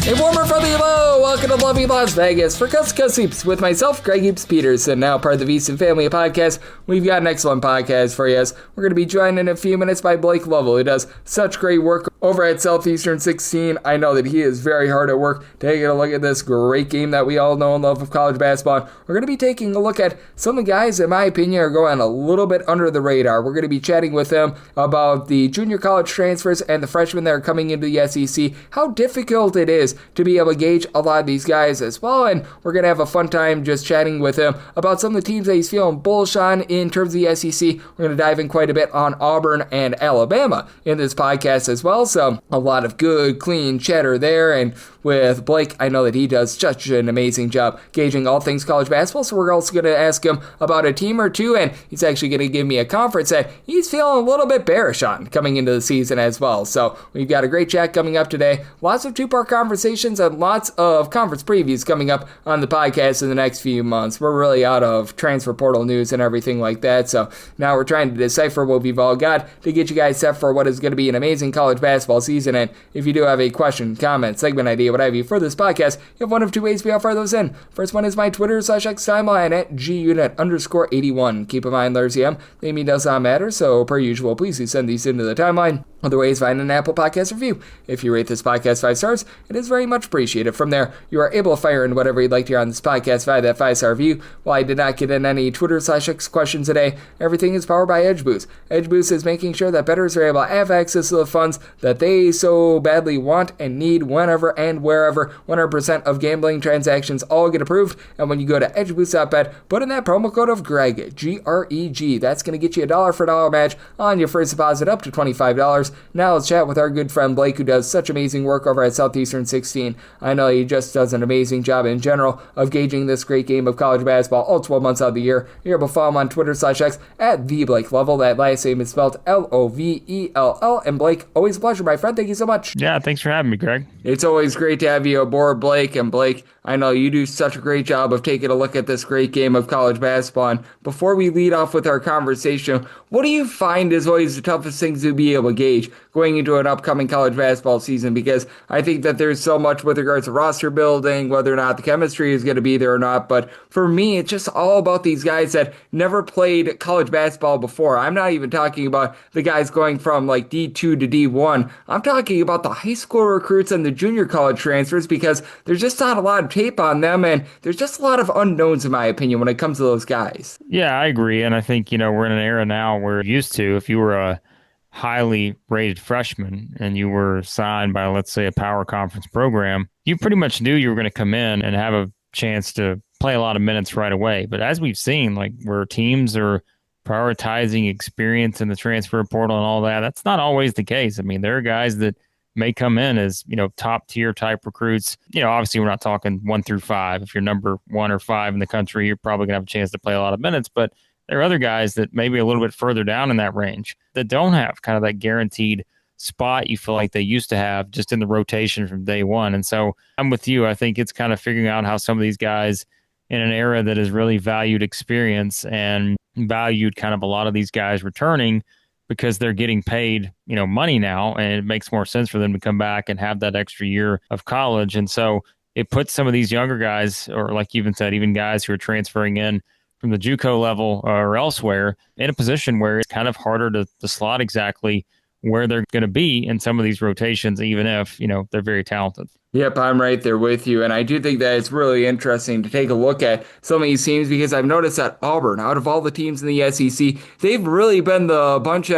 A warmer friendly hello, welcome to lovely Las Vegas for Coast to Coast Hoops with myself, Greg Hoops Peterson, now part of the VSiN Family Podcast. We've got an excellent podcast for you. We're going to be joined in a few minutes by Blake Lovell, who does such great work over at Southeastern 16. I know that he is very hard at work taking a look at this great game that we all know and love of college basketball. We're going to be taking a look at some of the guys, in my opinion, are going a little bit under the radar. We're going to be chatting with them about the junior college transfers and the freshmen that are coming into the SEC, how difficult it is to be able to gauge a lot of these guys as well, and we're going to have a fun time just chatting with him about some of the teams that he's feeling bullish on in terms of the SEC. We're going to dive in quite a bit on Auburn and Alabama in this podcast as well, so a lot of good, clean chatter there, and with Blake, I know that he does such an amazing job gauging all things college basketball, so we're also going to ask him about a team or two, and he's actually going to give me a conference that he's feeling a little bit bearish on coming into the season as well. So we've got a great chat coming up today, lots of two-part conversations and lots of conference previews coming up on the podcast in the next few months. We're really out of transfer portal news and everything like that, so now we're trying to decipher what we've all got to get you guys set for what is going to be an amazing college basketball season. And if you do have a question, comment, segment idea, what have you for this podcast, you have one of two ways we offer those in. First one is my Twitter/X timeline at gunit_81. Keep in mind, there's the name does not matter, so per usual, please do send these into the timeline. Other ways, find an Apple Podcast review. If you rate this podcast 5 stars, it is very much appreciated. From there, you are able to fire in whatever you'd like to hear on this podcast via that 5-star review. While I did not get in any Twitter/X questions today, everything is powered by EdgeBoost. EdgeBoost is making sure that bettors are able to have access to the funds that they so badly want and need whenever and wherever. 100% of gambling transactions all get approved, and when you go to edgeboost.bet, put in that promo code of Greg, G-R-E-G. That's going to get you a dollar for dollar match on your first deposit up to $25. Now let's chat with our good friend Blake, who does such amazing work over at Southeastern 16. I know he just does an amazing job in general of gauging this great game of college basketball all 12 months out of the year. You're able to follow him on Twitter/X at the Blake Lovell. That last name is spelled Lovell. And Blake, always a pleasure, my friend. Thank you so much. Yeah, thanks for having me, Greg. It's always great to have you aboard, Blake. And Blake, I know you do such a great job of taking a look at this great game of college basketball. And before we lead off with our conversation, what do you find is always the toughest things to be able to gauge going into an upcoming college basketball season? Because I think that there's so much with regards to roster building, whether or not the chemistry is going to be there or not. But for me, it's just all about these guys that never played college basketball before. I'm not even talking about the guys going from like D2 to D1. I'm talking about the high school recruits and the junior college transfers, because there's just not a lot of tape on them, and there's just a lot of unknowns, in my opinion, when it comes to those guys. Yeah, I agree. And I think, we're in an era now where used to, if you were a highly rated freshman and you were signed by, let's say, a power conference program, you pretty much knew you were going to come in and have a chance to play a lot of minutes right away. But as we've seen, like where teams are prioritizing experience in the transfer portal and all that, that's not always the case. I mean, there are guys that may come in as, top tier type recruits. Obviously we're not talking 1 through 5. If you're number 1 or 5 in the country, you're probably gonna have a chance to play a lot of minutes, but there are other guys that maybe a little bit further down in that range that don't have kind of that guaranteed spot you feel like they used to have just in the rotation from day one. And so I'm with you. I think it's kind of figuring out how some of these guys in an era that has really valued experience and valued kind of a lot of these guys returning, because they're getting paid, money now, and it makes more sense for them to come back and have that extra year of college. And so it puts some of these younger guys, or like you even said, even guys who are transferring in from the JUCO level or elsewhere, in a position where it's kind of harder to slot exactly where they're going to be in some of these rotations, even if, they're very talented. Yep, I'm right there with you, and I do think that it's really interesting to take a look at some of these teams, because I've noticed that Auburn, out of all the teams in the SEC, they've really been the bunch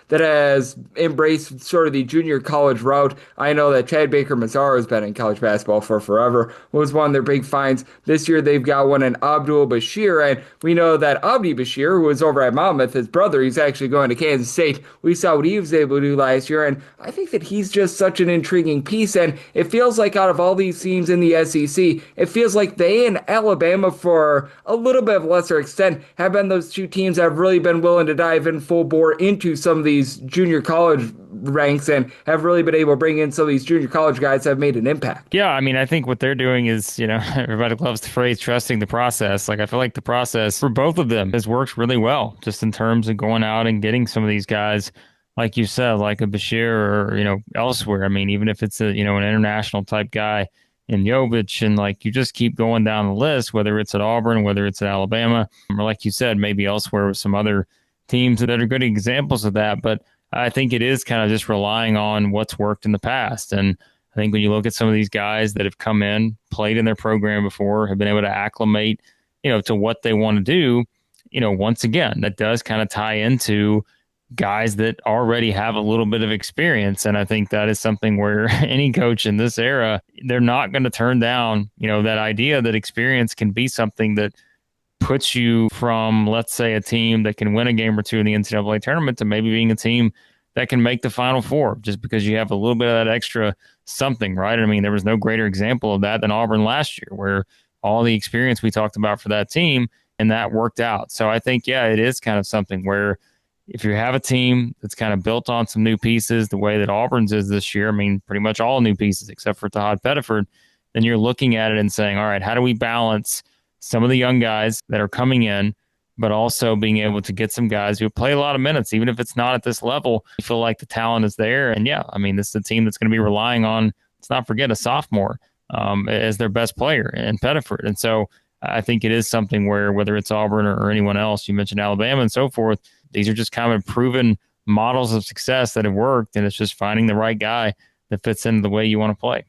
that has embraced sort of the junior college route. I know that Chad Baker-Mazar has been in college basketball for forever, was one of their big finds. This year they've got one in Abdul Bashir, and we know that Abdi Bashir, who was over at Monmouth, his brother, he's actually going to Kansas State. We saw what he was able to do last year, and I think that he's just such an intriguing piece, and it feels like out of all these teams in the SEC, it feels like they and Alabama, for a little bit of lesser extent, have been those two teams that have really been willing to dive in full bore into some of these junior college ranks and have really been able to bring in some of these junior college guys that have made an impact. Yeah, I mean, I think what they're doing is, everybody loves the phrase trusting the process. Like, I feel like the process for both of them has worked really well, just in terms of going out and getting some of these guys like you said, like a Bashir or, elsewhere. I mean, even if it's an international type guy in Jovic, and like you just keep going down the list, whether it's at Auburn, whether it's at Alabama, or like you said, maybe elsewhere with some other teams that are good examples of that. But I think it is kind of just relying on what's worked in the past. And I think when you look at some of these guys that have come in, played in their program before, have been able to acclimate, to what they want to do, once again, that does kind of tie into guys that already have a little bit of experience. And I think that is something where any coach in this era, they're not going to turn down, that idea that experience can be something that puts you from, let's say, a team that can win a game or two in the NCAA tournament to maybe being a team that can make the Final Four just because you have a little bit of that extra something, right? I mean, there was no greater example of that than Auburn last year, where all the experience we talked about for that team, and that worked out. So I think, yeah, it is kind of something where if you have a team that's kind of built on some new pieces, the way that Auburn's is this year, I mean, pretty much all new pieces except for Todd Pettiford, then you're looking at it and saying, all right, how do we balance some of the young guys that are coming in, but also being able to get some guys who play a lot of minutes, even if it's not at this level, you feel like the talent is there. And yeah, I mean, this is a team that's going to be relying on, let's not forget, a sophomore as their best player in Pettiford. And so I think it is something where whether it's Auburn or anyone else, you mentioned Alabama and so forth, these are just kind of proven models of success that have worked. And it's just finding the right guy that fits into the way you want to play.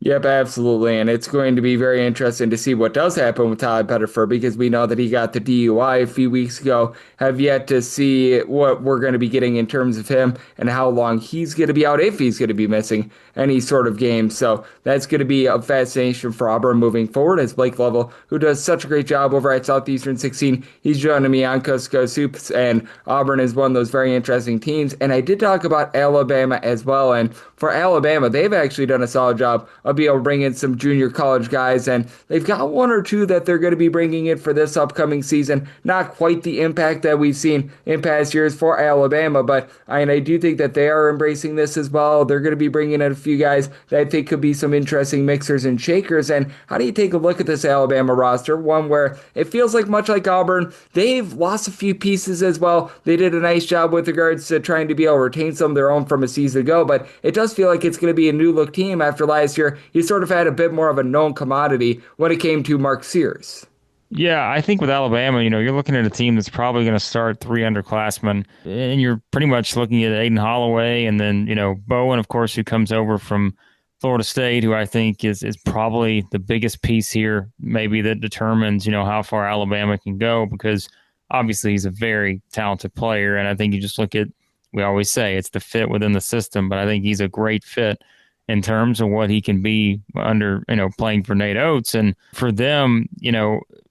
Yep, absolutely. And it's going to be very interesting to see what does happen with Todd Pettiford, because we know that he got the DUI a few weeks ago. Have yet to see what we're going to be getting in terms of him and how long he's going to be out, if he's going to be missing any sort of game. So that's going to be a fascination for Auburn moving forward, as Blake Lovell, who does such a great job over at Southeastern 16, he's joining me on Coast to Coast Hoops, and Auburn is one of those very interesting teams. And I did talk about Alabama as well. And for Alabama, they've actually done a solid job of being able to bring in some junior college guys, and they've got one or two that they're going to be bringing in for this upcoming season. Not quite the impact that we've seen in past years for Alabama, but I do think that they are embracing this as well. They're going to be bringing in a few guys that I think could be some interesting mixers and shakers. And how do you take a look at this Alabama roster? One where it feels like, much like Auburn, they've lost a few pieces as well. They did a nice job with regards to trying to be able to retain some of their own from a season ago, but it does feel like it's going to be a new look team after last year. You sort of had a bit more of a known commodity when it came to Mark Sears. Yeah, I think with Alabama, you're looking at a team that's probably going to start 3 underclassmen, and you're pretty much looking at Aiden Holloway, and then, Bowen, of course, who comes over from Florida State, who I think is probably the biggest piece here, maybe that determines, how far Alabama can go, because obviously he's a very talented player. And I think you just look at, we always say it's the fit within the system, but I think he's a great fit in terms of what he can be under, playing for Nate Oates. And for them,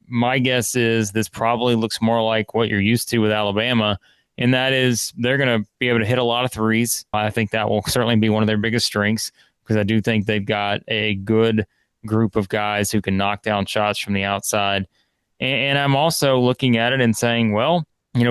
my guess is this probably looks more like what you're used to with Alabama, and that is they're going to be able to hit a lot of threes. I think that will certainly be one of their biggest strengths, because I do think they've got a good group of guys who can knock down shots from the outside. And I'm also looking at it and saying, well,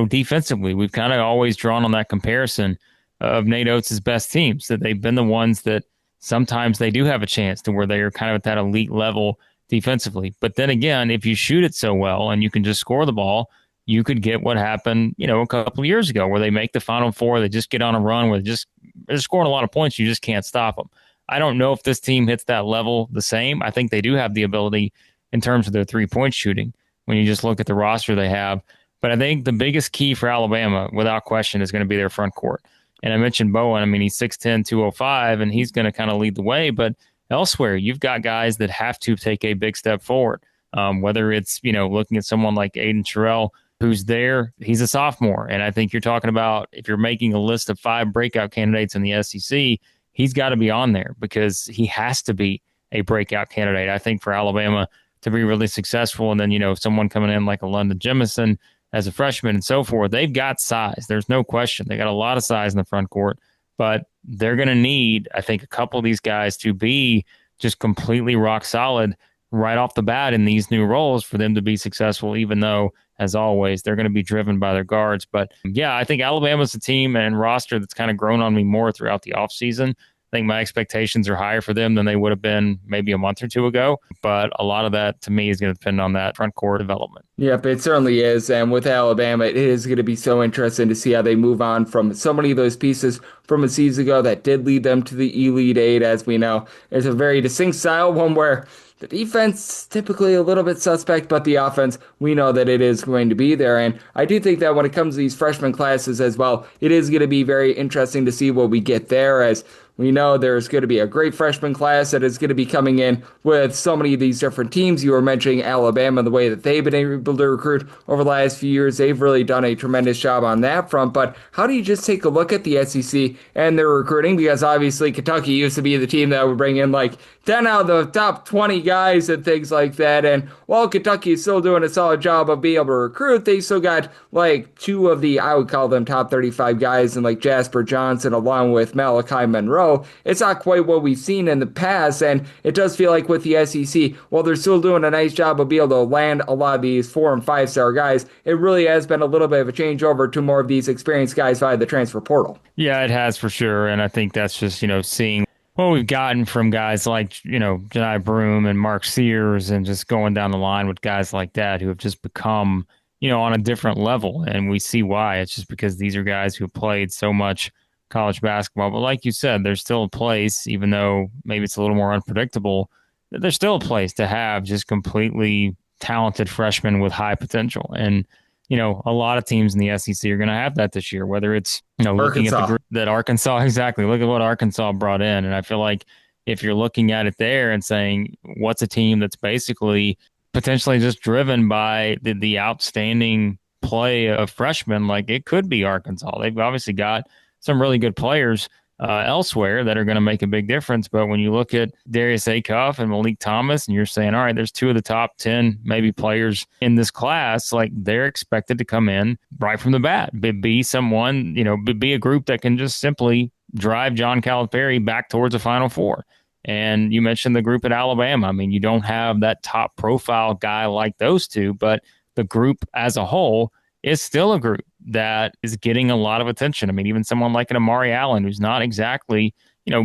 defensively, we've kind of always drawn on that comparison of Nate Oates' best teams, that they've been the ones that sometimes they do have a chance to where they are kind of at that elite level defensively. But then again, if you shoot it so well and you can just score the ball, you could get what happened, a couple of years ago, where they make the Final Four, they just get on a run where they're scoring a lot of points, you just can't stop them. I don't know if this team hits that level the same. I think they do have the ability in terms of their 3-point shooting when you just look at the roster they have. But I think the biggest key for Alabama, without question, is going to be their front court. And I mentioned Bowen. I mean, he's 6'10", 205, and he's going to kind of lead the way. But elsewhere, you've got guys that have to take a big step forward, whether it's, looking at someone like Aiden Terrell, who's there. He's a sophomore. And I think you're talking about, if you're making a list of 5 breakout candidates in the SEC, he's got to be on there, because he has to be a breakout candidate, I think, for Alabama to be really successful. And then, someone coming in like a London Jemison as a freshman and so forth, they've got size. There's no question. They got a lot of size in the front court, but they're going to need, I think, a couple of these guys to be just completely rock solid right off the bat in these new roles for them to be successful, even though, as always, they're going to be driven by their guards. But yeah, I think Alabama's a team and roster that's kind of grown on me more throughout the offseason I think my expectations are higher for them than they would have been maybe a month or two ago. But a lot of that, to me, is going to depend on that front court development. Yep, it certainly is. And with Alabama, it is going to be so interesting to see how they move on from so many of those pieces from a season ago that did lead them to the Elite Eight. As we know, it's a very distinct style, one where the defense typically a little bit suspect, but the offense, we know that it is going to be there. And I do think that when it comes to these freshman classes as well, it is going to be very interesting to see what we get there, as we know there's going to be a great freshman class that is going to be coming in with so many of these different teams. You were mentioning Alabama, the way that they've been able to recruit over the last few years. They've really done a tremendous job on that front. But how do you just take a look at the SEC and their recruiting? Because obviously Kentucky used to be the team that would bring in like 10 out of the top 20 guys and things like that. And while Kentucky is still doing a solid job of being able to recruit, they still got like two of the, I would call them top 35 guys, and like Jasper Johnson along with Malachi Monroe. It's not quite what we've seen in the past, and it does feel like with the SEC, while they're still doing a nice job of being able to land a lot of these 4- and 5-star guys, it really has been a little bit of a changeover to more of these experienced guys via the transfer portal. Yeah, it has for sure, and I think that's just, seeing what we've gotten from guys like, Jani Broome and Mark Sears, and just going down the line with guys like that who have just become, on a different level. And we see why. It's just because these are guys who have played so much college basketball. But like you said, there's still a place, even though maybe it's a little more unpredictable, there's still a place to have just completely talented freshmen with high potential. And, a lot of teams in the SEC are going to have that this year, whether it's, looking at the group that Arkansas, exactly. Look at what Arkansas brought in. And I feel like if you're looking at it there and saying, what's a team that's basically potentially just driven by the outstanding play of freshmen, like it could be Arkansas. They've obviously got some really good players elsewhere that are going to make a big difference. But when you look at Darius Acuff and Malik Thomas, and you're saying, all right, there's two of the top 10 maybe players in this class, like they're expected to come in right from the bat, be someone, be a group that can just simply drive John Calipari back towards a Final Four. And you mentioned the group at Alabama. I mean, you don't have that top profile guy like those two, but the group as a whole is still a group that is getting a lot of attention. I mean, even someone like an Amari Allen, who's not exactly,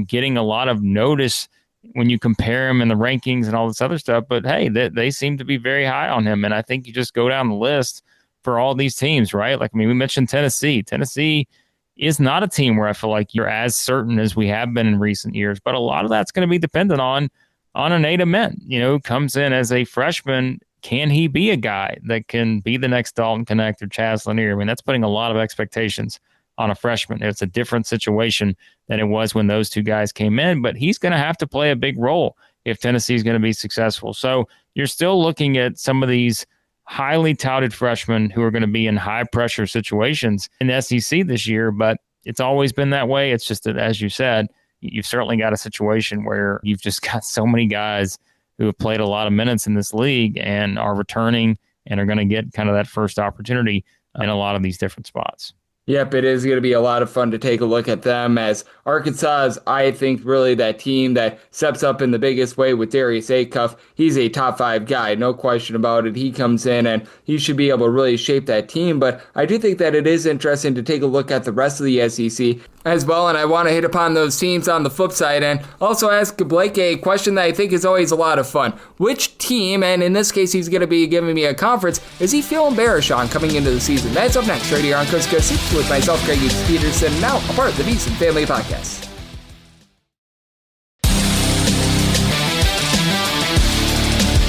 getting a lot of notice when you compare him in the rankings and all this other stuff. But hey, they seem to be very high on him. And I think you just go down the list for all these teams, right? Like, I mean, we mentioned Tennessee. Tennessee is not a team where I feel like you're as certain as we have been in recent years. But a lot of that's going to be dependent on an Ada Mint, comes in as a freshman. Can he be a guy that can be the next Dalton Knecht or Chaz Lanier? I mean, that's putting a lot of expectations on a freshman. It's a different situation than it was when those two guys came in, but he's going to have to play a big role if Tennessee is going to be successful. So you're still looking at some of these highly touted freshmen who are going to be in high pressure situations in the SEC this year, but it's always been that way. It's just that, as you said, you've certainly got a situation where you've just got so many guys who have played a lot of minutes in this league and are returning and are going to get kind of that first opportunity in a lot of these different spots. Yep, it is going to be a lot of fun to take a look at them, as Arkansas is, I think, really that team that steps up in the biggest way with Darius Acuff. He's a top 5 guy, no question about it. He comes in and he should be able to really shape that team. But I do think that it is interesting to take a look at the rest of the SEC as well, and I want to hit upon those teams on the flip side and also ask Blake a question that I think is always a lot of fun. Which team, and in this case he's going to be giving me a conference, is he feeling bearish on coming into the season? That's up next right here on Coast to Coast Hoops with myself, Greg Peterson, now a part of the Beast and Family Podcast.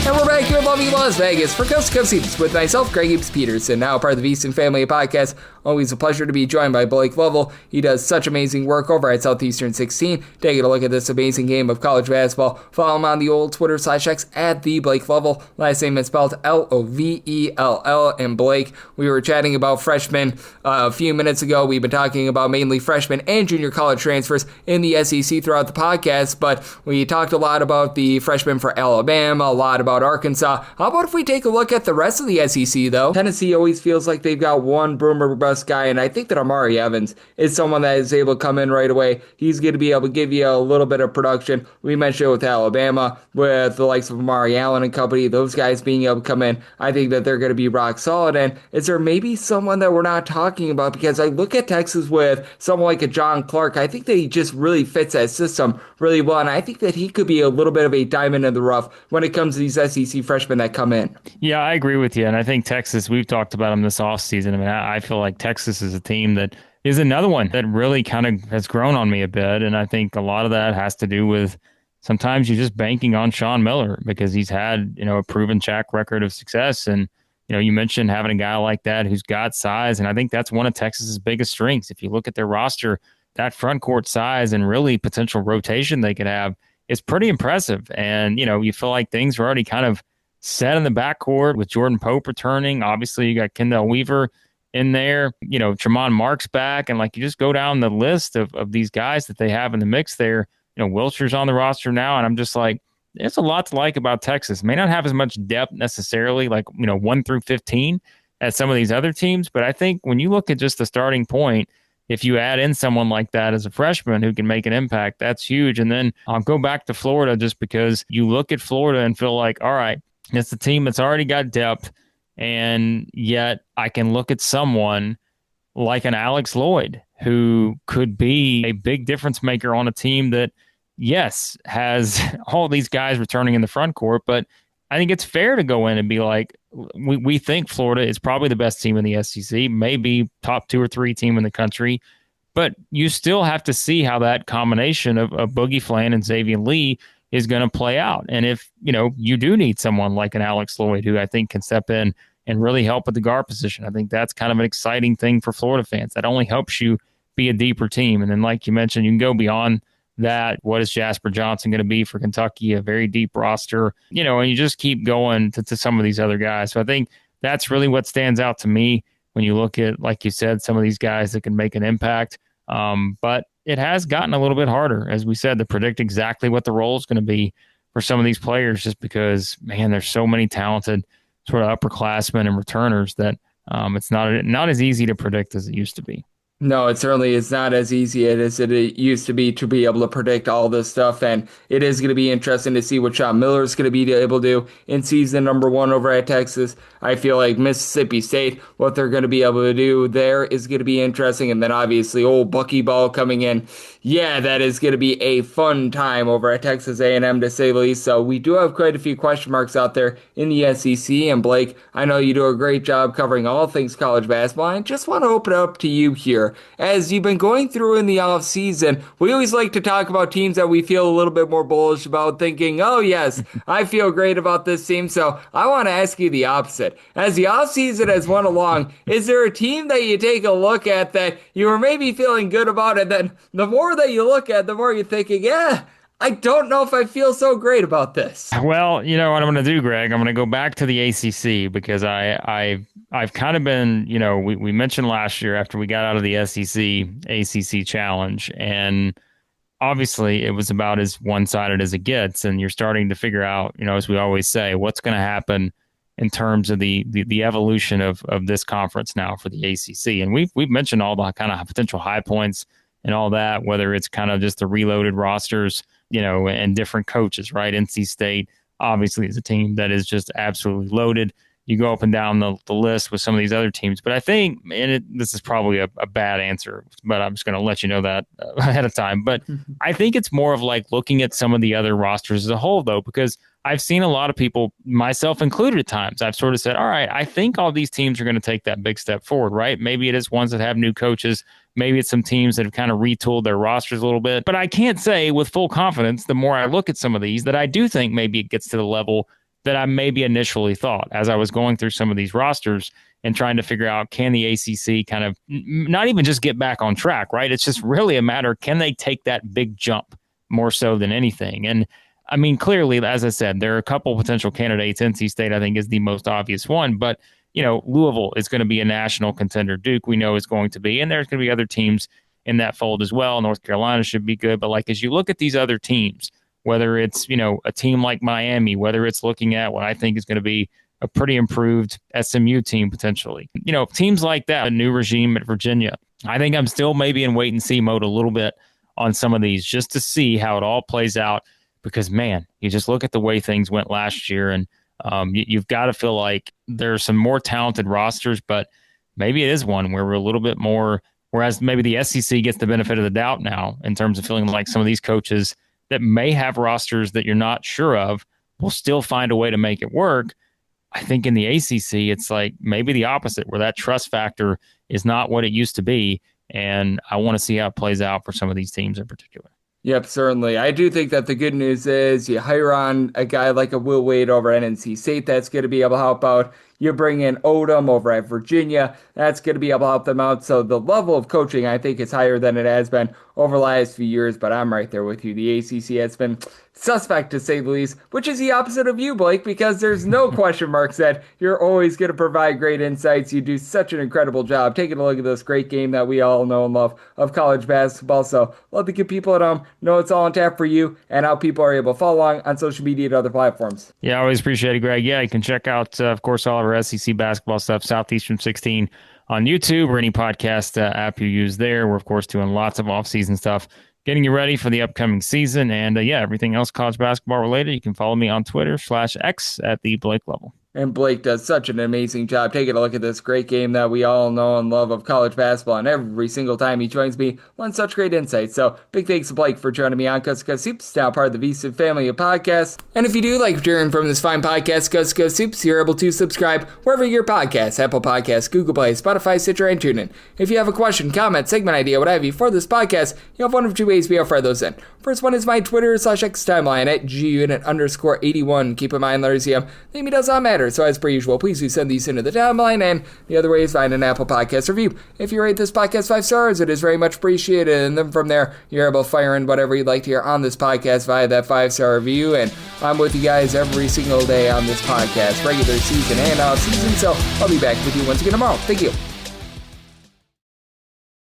And we're back here in lovely Las Vegas for Coast to Coast Hoops with myself, Greg Peterson, now a part of the Beast and Family Podcast. Always a pleasure to be joined by Blake Lovell. He does such amazing work over at Southeastern 16. Taking a look at this amazing game of college basketball. Follow him on the old Twitter /X at the Blake Lovell. Last name is spelled Lovell. And Blake, we were chatting about freshmen a few minutes ago. We've been talking about mainly freshmen and junior college transfers in the SEC throughout the podcast, but we talked a lot about the freshmen for Alabama, a lot about Arkansas, How about if we take a look at the rest of the SEC, though? Tennessee always feels like they've got one boomer bust guy, and I think that Amari Evans is someone that is able to come in right away. He's going to be able to give you a little bit of production. We mentioned it with Alabama, with the likes of Amari Allen and company, those guys being able to come in. I think that they're going to be rock solid. And is there maybe someone that we're not talking about? Because I look at Texas with someone like a John Clark. I think that he just really fits that system really well, and I think that he could be a little bit of a diamond in the rough when it comes to these SEC freshmen that come in. Yeah, I agree with you. And I think Texas, we've talked about them this offseason. I mean, I feel like Texas is a team that is another one that really kind of has grown on me a bit. And I think a lot of that has to do with sometimes you're just banking on Sean Miller because he's had, a proven track record of success. And, you mentioned having a guy like that who's got size. And I think that's one of Texas's biggest strengths. If you look at their roster, that front court size and really potential rotation they could have is pretty impressive. And, you feel like things are already kind of set in the backcourt with Jordan Pope returning. Obviously, you got Kendall Weaver in there, Tremont Mark's back. And you just go down the list of these guys that they have in the mix there. Wilshire's on the roster now. And I'm just like, there's a lot to like about Texas. May not have as much depth necessarily, 1 through 15 as some of these other teams. But I think when you look at just the starting point, if you add in someone like that as a freshman who can make an impact, that's huge. And then I'll go back to Florida just because you look at Florida and feel like, all right, it's a team that's already got depth. And yet I can look at someone like an Alex Lloyd who could be a big difference maker on a team that, yes, has all these guys returning in the front court. But I think it's fair to go in and be like, we think Florida is probably the best team in the SEC, maybe top 2 or 3 team in the country. But you still have to see how that combination of Boogie Flan and Xavier Lee is going to play out. And if, you do need someone like an Alex Lloyd who I think can step in and really help with the guard position, I think that's kind of an exciting thing for Florida fans. That only helps you be a deeper team. And then, like you mentioned, you can go beyond that. What is Jasper Johnson going to be for Kentucky? A very deep roster, and you just keep going to some of these other guys. So I think that's really what stands out to me when you look at, like you said, some of these guys that can make an impact. But it has gotten a little bit harder, as we said, to predict exactly what the role is going to be for some of these players, just because, man, there's so many talented sort of upperclassmen and returners that it's not as easy to predict as it used to be. No, it certainly is not as easy as it used to be able to predict all this stuff. And it is going to be interesting to see what Sean Miller is going to be able to do in season number 1 over at Texas. I feel like Mississippi State, what they're going to be able to do there is going to be interesting. And then obviously old Buckyball coming in. Yeah, that is going to be a fun time over at Texas A&M to say the least. So we do have quite a few question marks out there in the SEC. And Blake, I know you do a great job covering all things college basketball. I just want to open it up to you here. As you've been going through in the off season, we always like to talk about teams that we feel a little bit more bullish about, thinking, oh yes, I feel great about this team. So I want to ask you the opposite. As the off season has went along, is there a team that you take a look at that you were maybe feeling good about, and then the more that you look at, the more you're thinking, yeah, I don't know if I feel so great about this? Well, you know what I'm going to do, Greg? I'm going to go back to the ACC because I've kind of been, we mentioned last year after we got out of the ACC challenge, and obviously it was about as one-sided as it gets, and you're starting to figure out, as we always say, what's going to happen in terms of the evolution of this conference now for the ACC. And we've mentioned all the kind of potential high points and all that, whether it's kind of just the reloaded rosters, and different coaches, right? NC State obviously is a team that is just absolutely loaded. You go up and down the list with some of these other teams. But I think, and this is probably a bad answer, but I'm just going to let you know that ahead of time. But I think it's more of like looking at some of the other rosters as a whole, though, because I've seen a lot of people, myself included at times, I've sort of said, all right, I think all these teams are going to take that big step forward, right? Maybe it is ones that have new coaches. Maybe it's some teams that have kind of retooled their rosters a little bit. But I can't say with full confidence, the more I look at some of these, that I do think maybe it gets to the level that I maybe initially thought as I was going through some of these rosters and trying to figure out, can the ACC kind of not even just get back on track, right? It's just really a matter, can they take that big jump more so than anything? And I mean, clearly, as I said, there are a couple potential candidates. NC State, I think, is the most obvious one. But, Louisville is going to be a national contender. Duke, we know, is going to be. And there's going to be other teams in that fold as well. North Carolina should be good. But, as you look at these other teams, whether it's, a team like Miami, whether it's looking at what I think is going to be a pretty improved SMU team potentially. Teams like that, a new regime at Virginia. I think I'm still maybe in wait and see mode a little bit on some of these just to see how it all plays out because, man, you just look at the way things went last year and you've got to feel like there's some more talented rosters, but maybe it is one where we're a little bit more, whereas maybe the SEC gets the benefit of the doubt now in terms of feeling like some of these coaches that may have rosters that you're not sure of will still find a way to make it work. I think in the ACC, it's like maybe the opposite, where that trust factor is not what it used to be. And I want to see how it plays out for some of these teams in particular. Yep, certainly. I do think that the good news is you hire on a guy like a Will Wade over at NC State that's going to be able to help out. You bring in Odom over at Virginia. That's going to be able to help them out. So the level of coaching, I think, is higher than it has been over the last few years. But I'm right there with you. The ACC has been suspect, to say the least, which is the opposite of you, Blake, because there's no question marks that you're always going to provide great insights. You do such an incredible job taking a look at this great game that we all know and love of college basketball. So love to get people at home know it's all on tap for you and how people are able to follow along on social media and other platforms. Yeah, I always appreciate it, Greg. Yeah, you can check out, of course, all of our SEC basketball stuff, Southeastern 16 on YouTube or any podcast app you use there. We're, of course, doing lots of off-season stuff, getting you ready for the upcoming season. And, everything else college basketball related, you can follow me on Twitter/X at the Blake Lovell. And Blake does such an amazing job taking a look at this great game that we all know and love of college basketball. And every single time he joins me, learns such great insights. So big thanks to Blake for joining me on Coast to Coast Hoops, now part of the VSiN family of podcasts. And if you do like hearing from this fine podcast, Coast to Coast Hoops, you're able to subscribe wherever your podcasts, Apple Podcasts, Google Play, Spotify, Stitcher, and TuneIn. If you have a question, comment, segment idea, what have you for this podcast, you have one of two ways we offer those in. First one is my Twitter/X timeline at gunit_81. Keep in mind, Larry the name does not matter. So as per usual, please do send these into the timeline, and the other way is find an Apple Podcast review. If you rate this podcast 5 stars, it is very much appreciated, and then from there, you're able to fire in whatever you'd like to hear on this podcast via that 5-star review, and I'm with you guys every single day on this podcast, regular season and off season, so I'll be back with you once again tomorrow. Thank you.